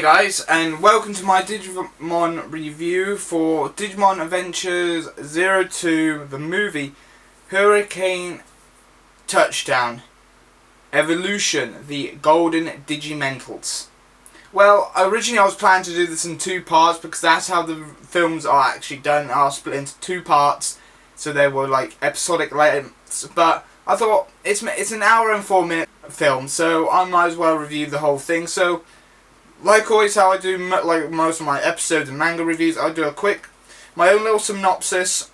guys, and welcome to my Digimon review for Digimon Adventures 02, the movie Hurricane Touchdown Evolution, the Golden Digimentals. Well, originally I was planning to do this in two parts because that's how the films are actually done. Are split into two parts, so they were like episodic lengths. But I thought it's an hour and 4 minute film, so I might as well review the whole thing. So, like always, how I do like most of my episodes and manga reviews, I'll do my own little synopsis.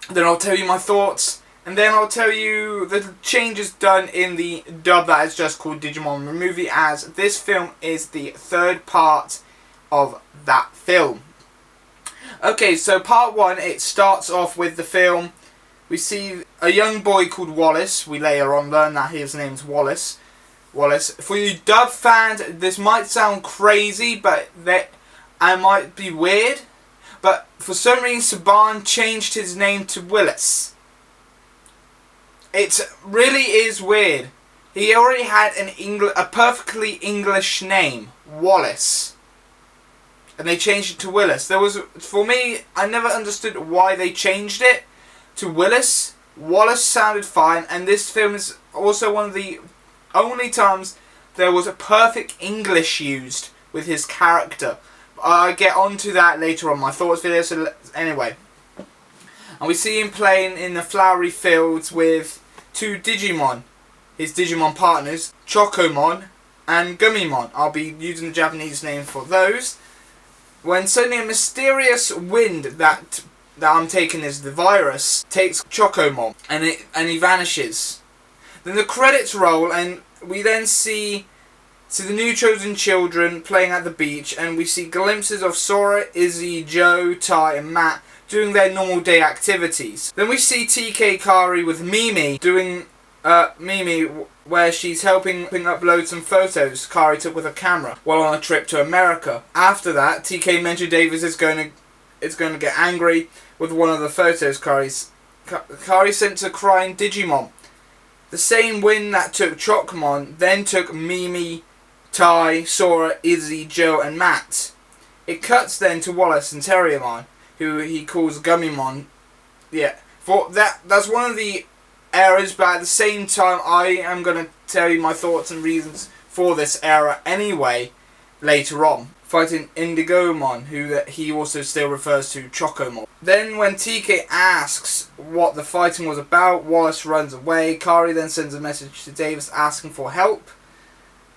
Then I'll tell you my thoughts, and then I'll tell you the changes done in the dub that is just called Digimon the Movie, as this film is the third part of that film. Okay, so part one, it starts off with the film. We see a young boy called Wallace. We later on learn that his name's Wallace. For you dub fans, this might sound crazy, but I might be weird. But for some reason, Saban changed his name to Willis. It really is weird. He already had a perfectly English name, Wallace, and they changed it to Willis. For me, I never understood why they changed it to Willis. Wallace sounded fine, and this film is also one of the only times there was a perfect English used with his character. I'll get onto that later on my thoughts video. So anyway, and we see him playing in the flowery fields with two Digimon, his Digimon partners, Chocomon and Gummimon. I'll be using the Japanese name for those. When suddenly a mysterious wind that I'm taking as the virus takes Chocomon, and he vanishes. Then the credits roll, and we then see the new chosen children playing at the beach, and we see glimpses of Sora, Izzy, Joe, Tai, and Matt doing their normal day activities. Then we see TK Kari with Mimi doing where she's helping upload some photos Kari took with a camera while on a trip to America. After that, TK mentioned Davis is going to get angry with one of the photos Kari sent to crying Digimon. The same wind that took Chocomon then took Mimi, Tai, Sora, Izzy, Joe, and Matt. It cuts then to Wallace and Terriermon, who he calls Gummimon. Yeah, that's one of the errors, but at the same time, I am going to tell you my thoughts and reasons for this error anyway later on. Fighting Indigomon, who he also still refers to Chocomon. Then when TK asks what the fighting was about, Wallace runs away. Kari then sends a message to Davis asking for help.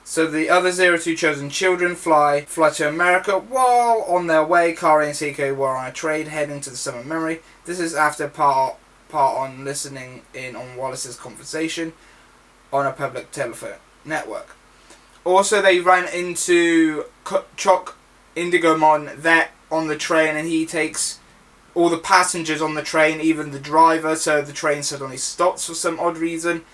So the other 02 chosen children fly to America. While on their way, Kari and TK were on a trade heading to the Summer Memory. This is after part on listening in on Wallace's conversation on a public telephone network. Also, they ran into Indigomon there on the train, and he takes all the passengers on the train, even the driver, so the train suddenly stops for some odd reason,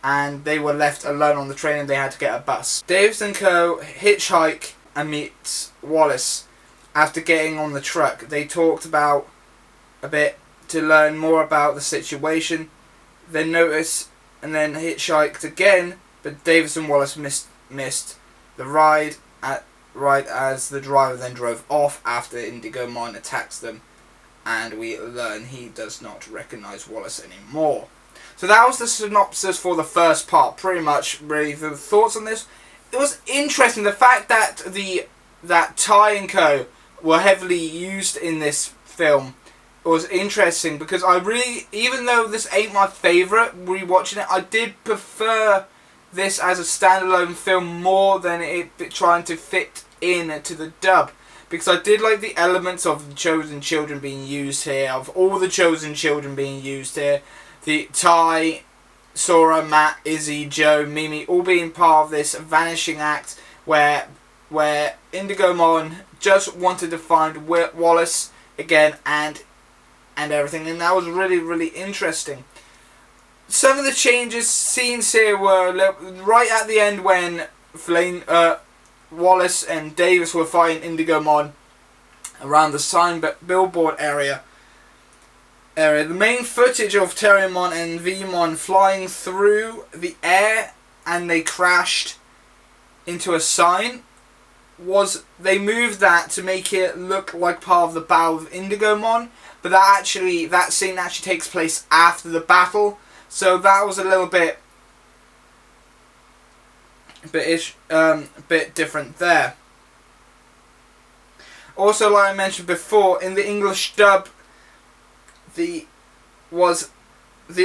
and they were left alone on the train and they had to get a bus. Davis and Co. hitchhike and meet Wallace after getting on the truck. They talked about a bit to learn more about the situation, then notice and then hitchhiked again, but Davis and Wallace missed the ride as the driver then drove off after Indigomon attacks them, and we learn he does not recognize Wallace anymore. So that was the synopsis for the first part. Pretty much, really, the thoughts on this. It was interesting, the fact that Tai and Co were heavily used in this film. It was interesting because I really, even though this ain't my favourite rewatching it, I did prefer this as a standalone film more than it trying to fit in to the dub, because I did like the elements of the chosen children being used here, of all the chosen children being used here, the Tai, Sora, Matt, Izzy, Joe, Mimi all being part of this vanishing act where Indigomon just wanted to find Wallace again and everything, and that was really, really interesting. Some of the scenes here were right at the end when Wallace and Davis were fighting Indigomon around the billboard area. The main footage of Terriermon and Vmon flying through the air and they crashed into a sign was they moved that to make it look like part of the battle of Indigomon, but that scene actually takes place after the battle, so that was a little bit different there. Also, like I mentioned before, in the English dub, the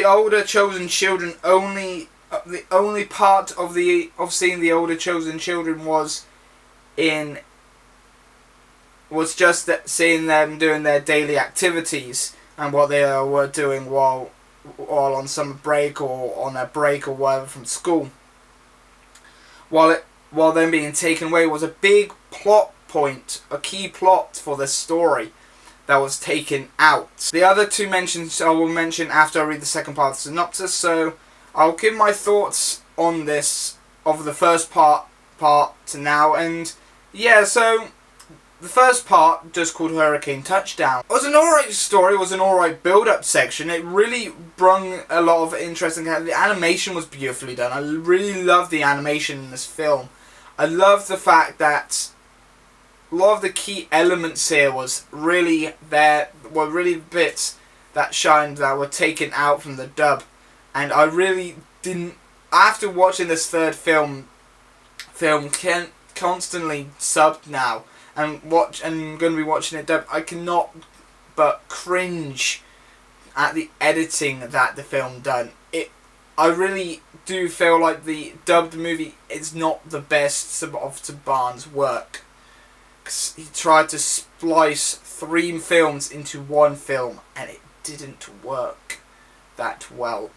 older chosen children only. The only part of seeing the older chosen children was just that seeing them doing their daily activities and what they were doing while on summer break or on a break or whatever from school. While them being taken away was a big plot point, a key plot for the story that was taken out. The other two mentions I will mention after I read the second part of the synopsis, so I'll give my thoughts on this of the first part to now, and yeah, so the first part, just called Hurricane Touchdown, was an alright story, was an alright build-up section. It really brung a lot of interesting. The animation was beautifully done. I really loved the animation in this film. I loved the fact that a lot of the key elements here was really there, were really bits that shined that were taken out from the dub. And I really didn't. After watching this third film constantly subbed now, and going to be watching it dubbed, I cannot but cringe at the editing that the film done. I really do feel like the dubbed movie is not the best of Saban's work. 'Cause he tried to splice 3 films into one film, and it didn't work that well.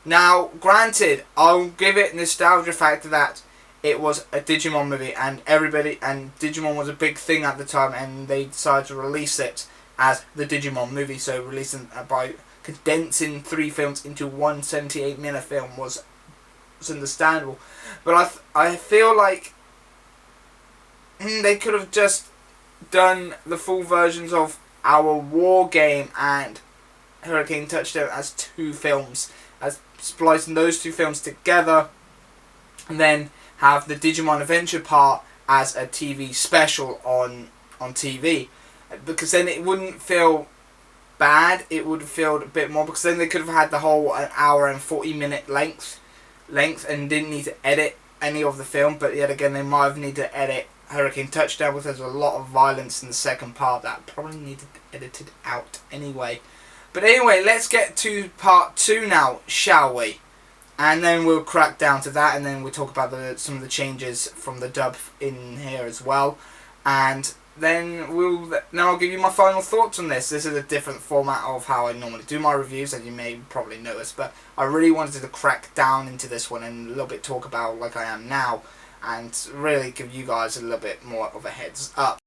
Now, granted, I'll give it nostalgia factor that it was a Digimon movie, and Digimon was a big thing at the time, and they decided to release it as the Digimon movie. So releasing by condensing 3 films into one 78-minute film was understandable. But I feel like they could have just done the full versions of Our War Game and Hurricane Touchdown as 2 films, as splicing those 2 films together, and then have the Digimon Adventure part as a TV special on TV, because then it wouldn't feel bad. It would feel a bit more, because then they could have had the whole an hour and 40-minute length and didn't need to edit any of the film. But yet again, they might have needed to edit Hurricane Touchdown, because there's a lot of violence in the second part that probably needed edited out anyway. But anyway, let's get to part 2 now, shall we? And then we'll crack down to that, and then we'll talk about some of the changes from the dub in here as well. And then I'll give you my final thoughts on this. This is a different format of how I normally do my reviews, as you may probably notice. But I really wanted to crack down into this one and a little bit talk about like I am now, and really give you guys a little bit more of a heads up.